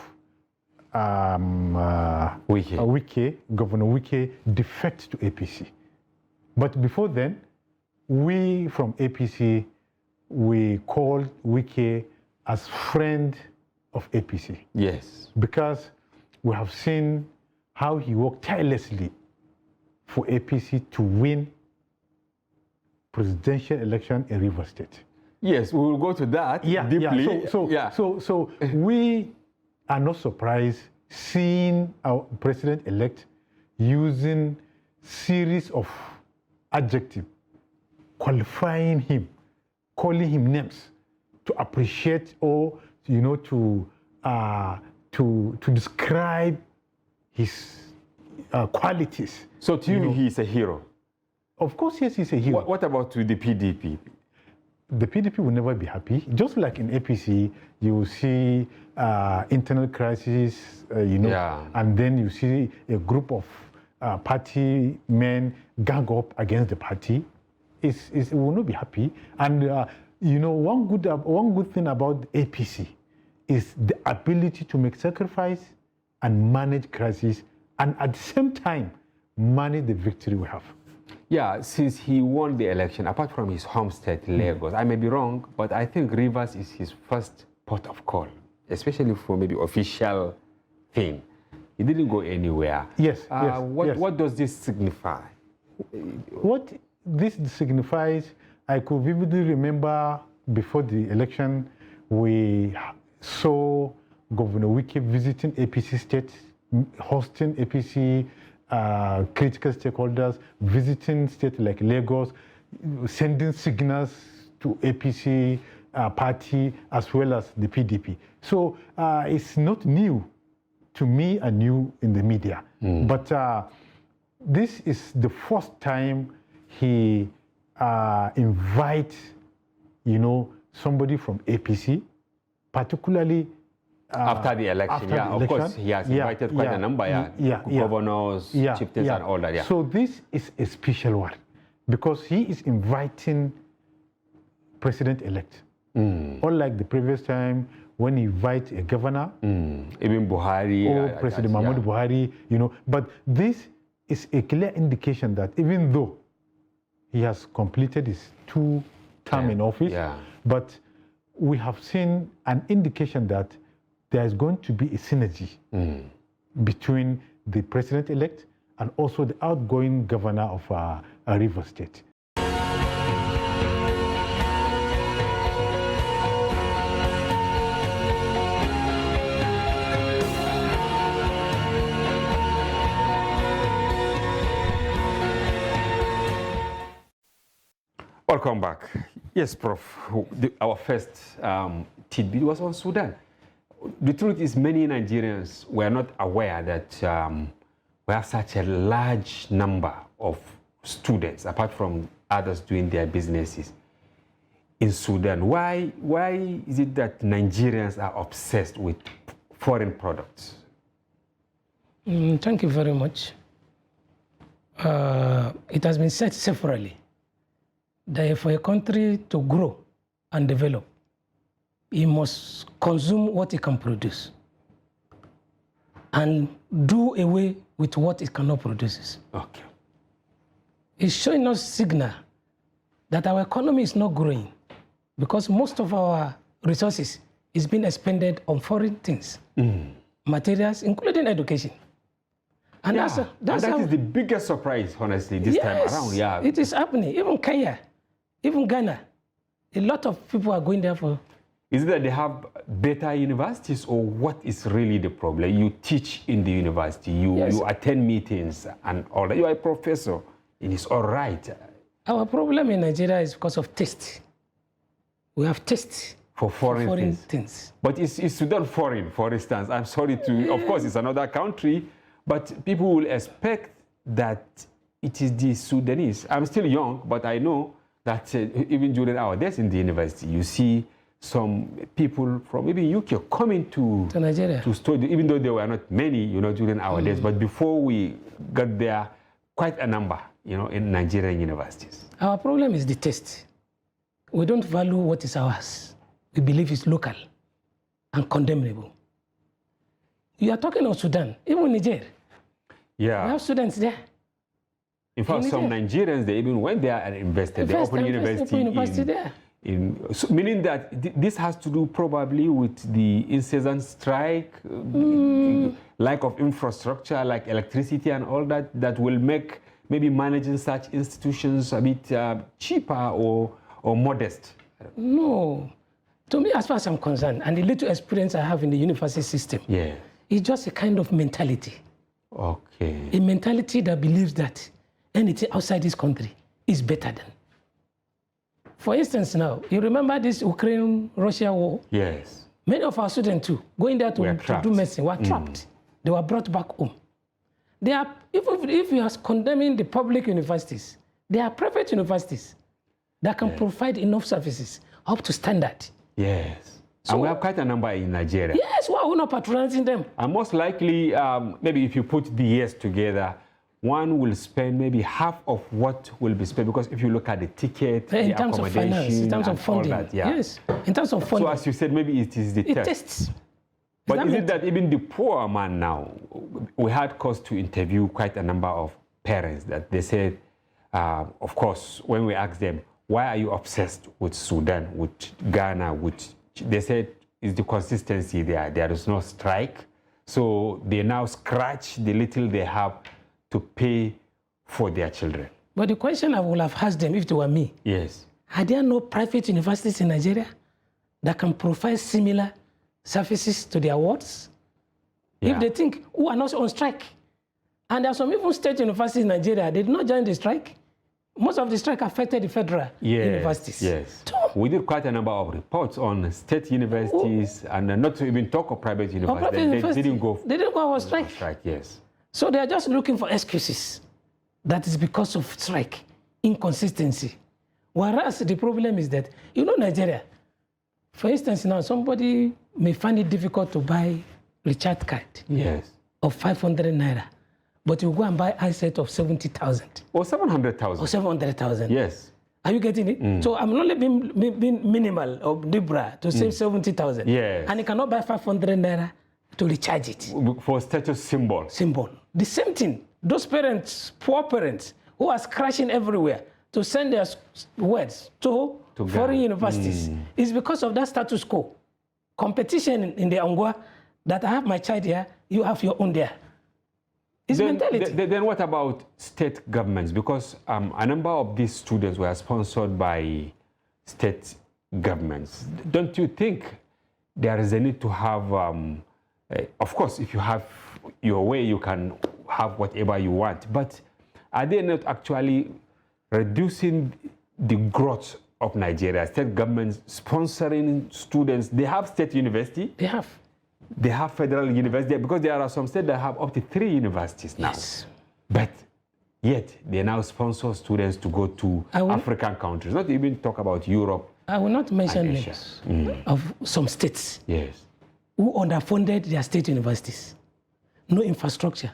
S1: Wike.
S4: Governor Wike defects to APC. But before then, we from APC, we called Wike as friend of APC.
S1: Yes.
S4: Because we have seen how he worked tirelessly for APC to win presidential election in Rivers State.
S1: Yes, we will go to that deeply.
S4: So we are not surprised seeing our president-elect using series of adjectives, qualifying him, calling him names to appreciate or to describe his qualities.
S1: So to you, he's a hero.
S4: Of course, yes, he's a hero.
S1: What about to the PDP?
S4: The PDP will never be happy. Just like in APC, you will see internal crisis, and then you see a group of party men gang up against the party. It will not be happy. And one good thing about APC is the ability to make sacrifice and manage crisis, and at the same time manage the victory we have.
S1: Yeah, since he won the election, apart from his home state, Lagos, I may be wrong, but I think Rivers is his first port of call, especially for maybe official thing. He didn't go anywhere.
S4: Yes,
S1: what does this signify?
S4: What this signifies, I could vividly remember before the election, we saw Governor Wike visiting APC states, hosting APC critical stakeholders, visiting states like Lagos, sending signals to APC party as well as the PDP. So it's not new to me and new in the media. But this is the first time he invites, somebody from APC, particularly
S1: after the election, of course, he has invited quite a number, governors, chieftains, and all that.
S4: So this is a special one because he is inviting president-elect. Unlike the previous time when he invites a governor,
S1: even Buhari,
S4: or President Muhammadu Buhari, But this is a clear indication that even though he has completed his 2 term in office, but we have seen an indication that there is going to be a synergy between the president-elect and also the outgoing governor of Rivers State.
S1: Welcome back. Yes, Prof. Our first tidbit was on Sudan. The truth is many Nigerians were not aware that we have such a large number of students, apart from others doing their businesses, in Sudan. Why is it that Nigerians are obsessed with foreign products?
S5: Thank you very much. It has been said severally that for a country to grow and develop, it must consume what it can produce and do away with what it cannot produce.
S1: Okay.
S5: It's showing us signal that our economy is not growing because most of our resources is being expended on foreign things, materials, including education. And that is
S1: the biggest surprise, honestly, this time around. Yeah,
S5: it is happening. Even Kenya, even Ghana, a lot of people are going there for.
S1: Is it that they have better universities, or what is really the problem? You teach in the university, you attend meetings and all that. You are a professor, and it's all right.
S5: Our problem in Nigeria is because of taste. We have taste
S1: for foreign
S5: things.
S1: But is Sudan foreign, for instance? I'm sorry to, of course, it's another country, but people will expect that it is the Sudanese. I'm still young, but I know that even during our days in the university, you see some people from even UK coming to
S5: Nigeria.
S1: to study, even though there were not many, during our days. But before we got there, quite a number, in Nigerian universities.
S5: Our problem is the taste. We don't value what is ours. We believe it's local and condemnable. You are talking of Sudan, even Niger.
S1: Yeah.
S5: We have students there.
S1: In fact, some Nigerians, they even went there and invested. They opened university
S5: there.
S1: So meaning that this has to do probably with the incessant strike, lack of infrastructure like electricity and all that, that will make maybe managing such institutions a bit cheaper or modest.
S5: No. To me, as far as I'm concerned, and the little experience I have in the university system,
S1: yeah,
S5: it's just a kind of mentality.
S1: Okay.
S5: A mentality that believes that anything outside this country is better than. For instance, now, you remember this Ukraine-Russia war?
S1: Yes.
S5: Many of our students too, going there to do medicine, were trapped. They were brought back home. They are, if you are condemning the public universities, there are private universities that can provide enough services up to standard.
S1: Yes.
S5: So,
S1: and we have quite a number in Nigeria.
S5: Yes, why are we not patronizing them?
S1: And most likely, maybe if you put the years together, one will spend maybe half of what will be spent, because if you look at the ticket,
S5: in
S1: the
S5: terms of finance, in terms of funding,
S1: all that, yeah.
S5: Yes, in terms of funding.
S1: So as you said, maybe it is the
S5: tests.
S1: But is it that even the poor man now, we had cause to interview quite a number of parents that they said, of course, when we asked them, why are you obsessed with Sudan, with Ghana, they said, is the consistency there. There is no strike. So they now scratch the little they have to pay for their children.
S5: But the question I would have asked them if it were me,
S1: yes,
S5: are there no private universities in Nigeria that can provide similar services to their wards? Yeah. If they think, who are not on strike. And there are some even state universities in Nigeria, they did not join the strike. Most of the strike affected the federal universities.
S1: Yes,
S5: so,
S1: we did quite a number of reports on state universities, and not to even talk of private universities. They didn't go
S5: on strike.
S1: Yes.
S5: So they are just looking for excuses. That is because of strike, inconsistency. Whereas the problem is that, Nigeria, for instance, now somebody may find it difficult to buy recharge card of 500 naira, but you go and buy iSet of 70,000.
S1: Or 700,000.
S5: Or 700,000.
S1: Yes.
S5: Are you getting it? So I'm only being minimal or Libra to save 70,000.
S1: Yes.
S5: And you cannot buy 500 naira to recharge it.
S1: For status symbol.
S5: The same thing. Those parents, poor parents, who are scratching everywhere to send their words to foreign universities, is because of that status quo. Competition in the Angwa, that I have my child here, you have your own there. It's mentality.
S1: Then what about state governments? Because a number of these students were sponsored by state governments. Don't you think there is a need to have, of course, if you have your way, you can have whatever you want, but are they not actually reducing the growth of Nigeria? State governments sponsoring students, they have state university. They have federal university, because there are some states that have up to 3 universities now.
S5: Yes.
S1: But yet, they now sponsor students to go to African countries, not even talk about Europe.
S5: I will not mention names of some states who underfunded their state universities. No infrastructure.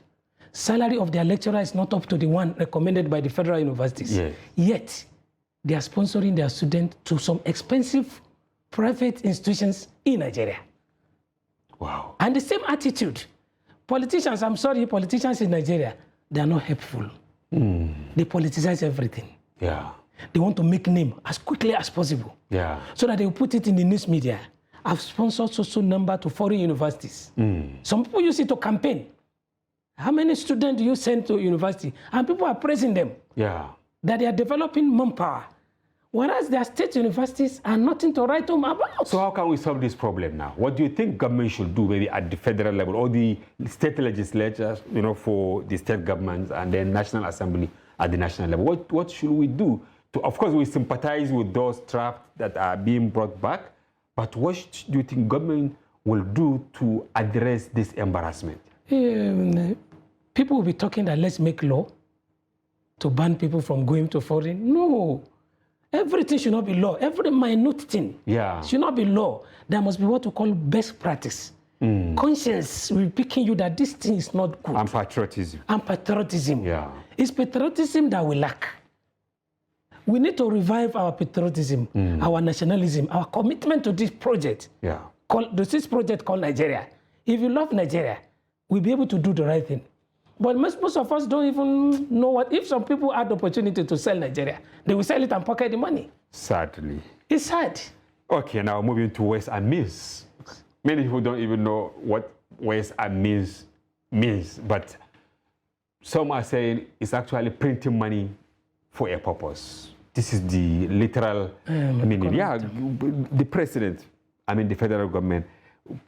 S5: Salary of their lecturer is not up to the one recommended by the federal universities. Yet, they are sponsoring their students to some expensive private institutions in Nigeria.
S1: Wow.
S5: And the same attitude. Politicians, I'm sorry, politicians in Nigeria, they are not helpful. They politicize everything.
S1: Yeah.
S5: They want to make name as quickly as possible.
S1: Yeah.
S5: So that they will put it in the news media. I've sponsored so number to foreign universities. Some people use it to campaign. How many students do you send to university? And people are praising them.
S1: Yeah.
S5: That they are developing manpower. Whereas their state universities are nothing to write home about.
S1: So how can we solve this problem now? What do you think government should do, maybe at the federal level, or the state legislatures, for the state governments, and then National Assembly at the national level? What should we do? Of course, we sympathize with those trapped that are being brought back, but what do you think government will do to address this embarrassment?
S5: People will be talking that let's make law to ban people from going to foreign. No. Everything should not be law. Every minute thing should not be law. There must be what we call best practice. Conscience will be picking you that this thing is not good.
S1: And patriotism.
S5: And patriotism.
S1: Yeah.
S5: It's patriotism that we lack. We need to revive our patriotism, our nationalism, our commitment to this project.
S1: Yeah.
S5: This project called Nigeria. If you love Nigeria, we'll be able to do the right thing. But most of us don't even know what. If some people had the opportunity to sell Nigeria, they will sell it and pocket the money.
S1: Sadly.
S5: It's sad.
S1: Okay, now moving to ways and means. Many people don't even know what ways and means, but some are saying it's actually printing money for a purpose. This is the literal meaning. Yeah, the president, the federal government,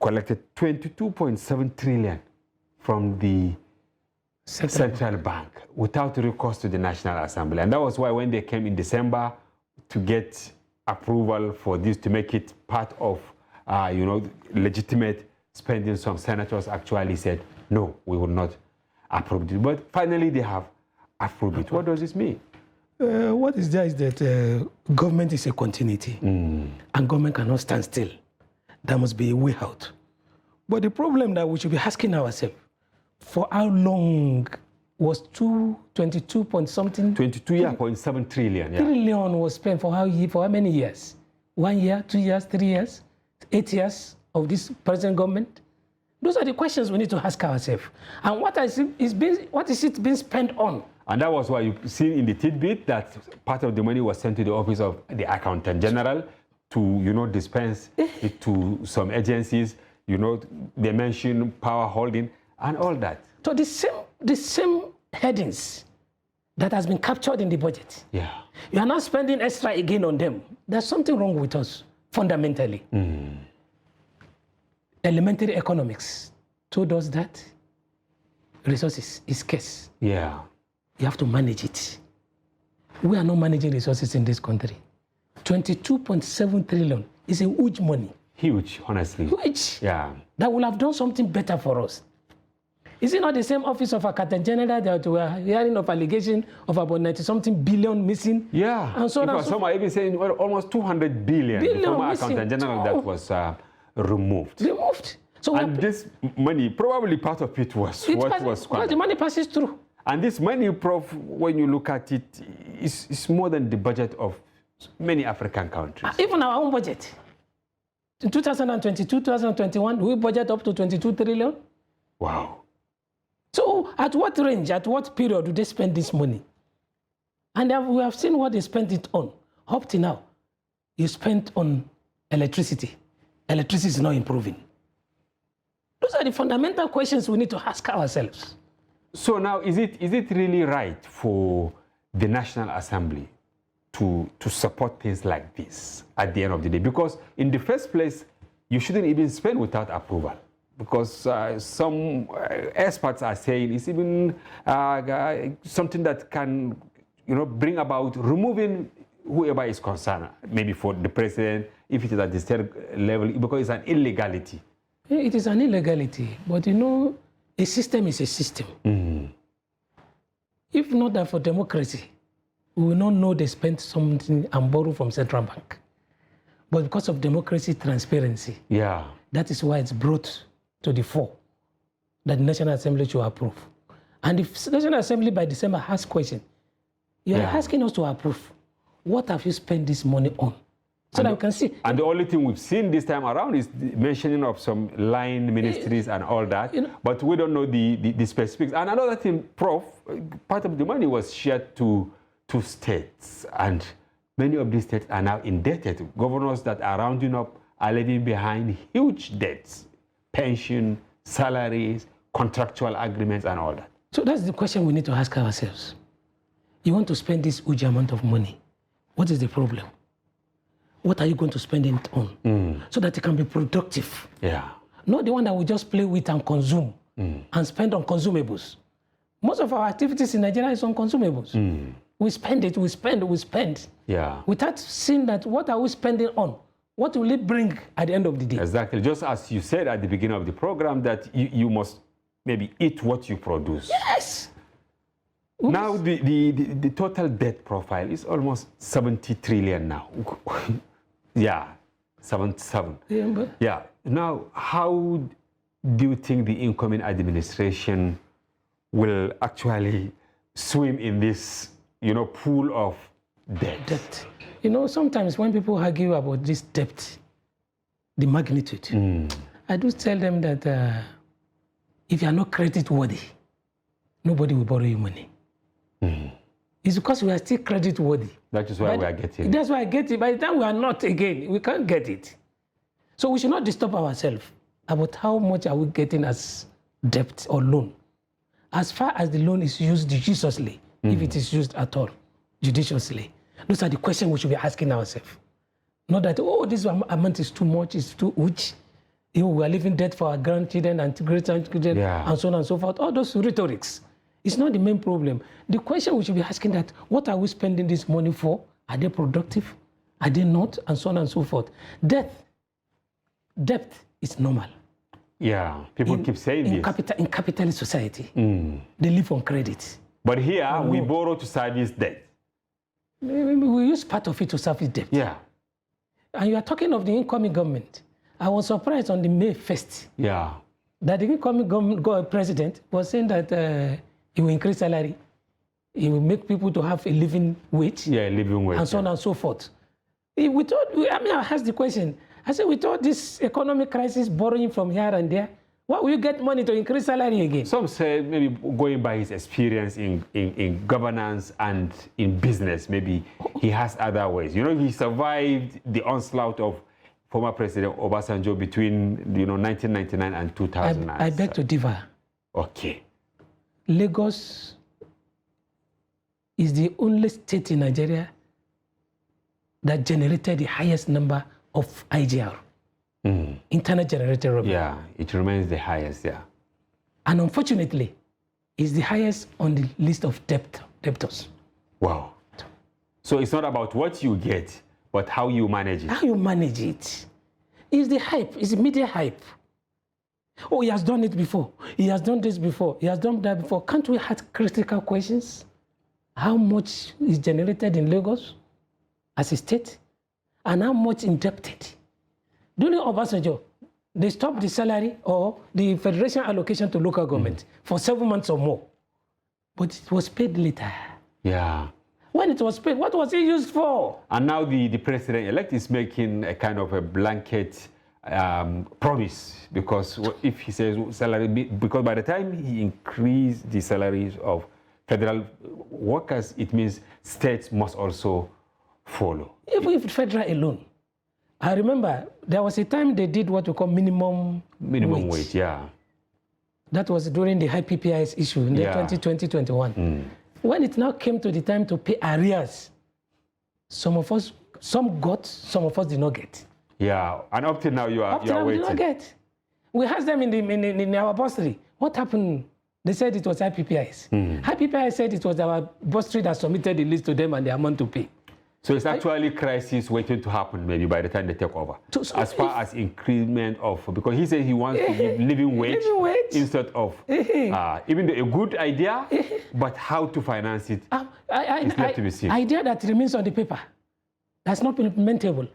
S1: collected 22.7 trillion from the Central Bank without recourse to the National Assembly. And that was why when they came in December to get approval for this, to make it part of legitimate spending, some senators actually said, no, we will not approve it. But finally, they have approved it. What does this mean?
S5: What is there is that government is a continuity, and government cannot stand still. There must be a way out. But the problem that we should be asking ourselves, for how long was 22 point something?
S1: 22.7 trillion. Yeah.
S5: Trillion was spent for how many years? 1 year, 2 years, 3 years, 8 years of this present government? Those are the questions we need to ask ourselves. And what is it being spent on?
S1: And that was why you see in the tidbit that part of the money was sent to the office of the Accountant General to, dispense it to some agencies. They mention power holding and all that.
S5: So the same headings that has been captured in the budget.
S1: Yeah.
S5: You are not spending extra again on them. There's something wrong with us, fundamentally. Elementary economics told us that resources is scarce.
S1: Yeah.
S5: You have to manage it. We are not managing resources in this country. 22.7 trillion is a huge money.
S1: Huge, honestly.
S5: Huge.
S1: Yeah.
S5: That will have done something better for us. Is it not the same office of Accountant General that we are hearing of allegation of about 90-something billion missing?
S1: Yeah.
S5: And so
S1: some are even saying almost 200 billion. The former
S5: missing.
S1: Accountant General that was removed.
S5: Removed. So
S1: and this money, probably part of it was what was squandered.
S5: The money passes through.
S1: And this money, Prof, when you look at it, is more than the budget of many African countries.
S5: Even our own budget. In 2022, 2021, we budget up to 22 trillion.
S1: Wow.
S5: So at what range, at what period do they spend this money? And we have seen what they spent it on. Up to now, you spent on electricity. Electricity is not improving. Those are the fundamental questions we need to ask ourselves.
S1: So now, is it really right for the National Assembly to support things like this at the end of the day? Because in the first place, you shouldn't even spend without approval. Because some experts are saying it's even something that can, bring about removing whoever is concerned, maybe for the president, if it is at the state level, because it's an illegality.
S5: It is an illegality, but a system is a system. If not that for democracy, we will not know they spent something and borrow from Central Bank. But because of democracy, transparency, that is why it's brought to the fore that the National Assembly should approve. And if the National Assembly by December has questions, you are asking us to approve. What have you spent this money on? So that we can see.
S1: And the only thing we've seen this time around is the mentioning of some line ministries and all that. But we don't know the specifics. And another thing, Prof, part of the money was shared to states. And many of these states are now indebted. Governors that are rounding up are leaving behind huge debts. Pension, salaries, contractual agreements, and all that.
S5: So that's the question we need to ask ourselves. You want to spend this huge amount of money. What is the problem? What are you going to spend it on? So that it can be productive.
S1: Yeah.
S5: Not the one that we just play with and consume and spend on consumables. Most of our activities in Nigeria is on consumables. We spend it, we spend.
S1: Yeah.
S5: Without seeing that, what are we spending on? What will it bring at the end of the day?
S1: Exactly. Just as you said at the beginning of the program, that you must maybe eat what you produce.
S5: Yes.
S1: Now the total debt profile is almost 70 trillion now. Yeah, 77.
S5: Yeah, but
S1: Yeah. Now, how do you think the incoming administration will actually swim in this, pool of debt?
S5: debt. Sometimes when people argue about this debt, the magnitude, I do tell them that if you are not credit worthy, nobody will borrow you money. It's because we are still credit worthy.
S1: That is why we are getting.
S5: That's why I get it. By the time we are not again, we can't get it. So we should not disturb ourselves about how much are we getting as debt or loan. As far as the loan is used judiciously, if it is used at all, judiciously, those are the questions we should be asking ourselves. Not that, this amount is too much, it's too huge. We are leaving debt for our grandchildren and great-grandchildren, and so on and so forth. All those rhetorics. It's not the main problem. The question we should be asking that, what are we spending this money for? Are they productive? Are they not? And so on and so forth. Debt is normal.
S1: Yeah, people keep saying this.
S5: In capitalist society, they live on credit.
S1: But here, we borrow to service debt.
S5: We use part of it to service debt.
S1: Yeah.
S5: And you are talking of the incoming government. I was surprised on the May 1st
S1: Yeah.
S5: that the incoming president was saying that he will increase salary. He will make people to have a living wage.
S1: Yeah, living wage.
S5: And so on and so forth. I asked the question. I said, with all this economic crisis, borrowing from here and there, why will you get money to increase salary again?
S1: Some say maybe going by his experience in governance and in business, maybe he has other ways. He survived the onslaught of former President Obasanjo between 1999 and 2000.
S5: I beg to differ.
S1: Okay.
S5: Lagos is the only state in Nigeria that generated the highest number of IGR, internet generated revenue.
S1: Yeah, it remains the highest, yeah.
S5: And unfortunately, it's the highest on the list of debtors.
S1: Wow. So it's not about what you get, but how you manage it.
S5: How you manage it. It's the hype, it's the media hype. Oh, he has done it before. He has done this before. He has done that before. Can't we ask critical questions? How much is generated in Lagos as a state? And how much indebted? During Obasanjo, they stopped the salary or the federation allocation to local government for 7 months or more. But it was paid later.
S1: Yeah.
S5: When it was paid, what was it used for?
S1: And now the president-elect is making a kind of a blanket promise, because if he says salary, because by the time he increased the salaries of federal workers, it means states must also follow.
S5: Even if federal alone. I remember there was a time they did what we call minimum wage.
S1: Yeah.
S5: That was during the high PPIs issue in the 2020-21. When it now came to the time to pay arrears, some got, some of us did not get.
S1: Yeah, and up till now you are
S5: we
S1: waiting.
S5: did not get. We asked them in our bursary, what happened? They said it was IPPIs. IPPIs said it was our bursary that submitted the list to them and the amount to pay.
S1: So it's actually crisis waiting to happen maybe by the time they take over.
S5: So
S1: as far as increment of, because he said he wants to give living wage instead of, even though a good idea, but how to finance it is left to be seen.
S5: Idea that remains on the paper, that's not implementable.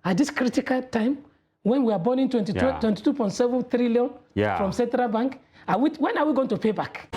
S5: At this critical time, when we are burning 22.7 trillion from Central Bank, when are we going to pay back?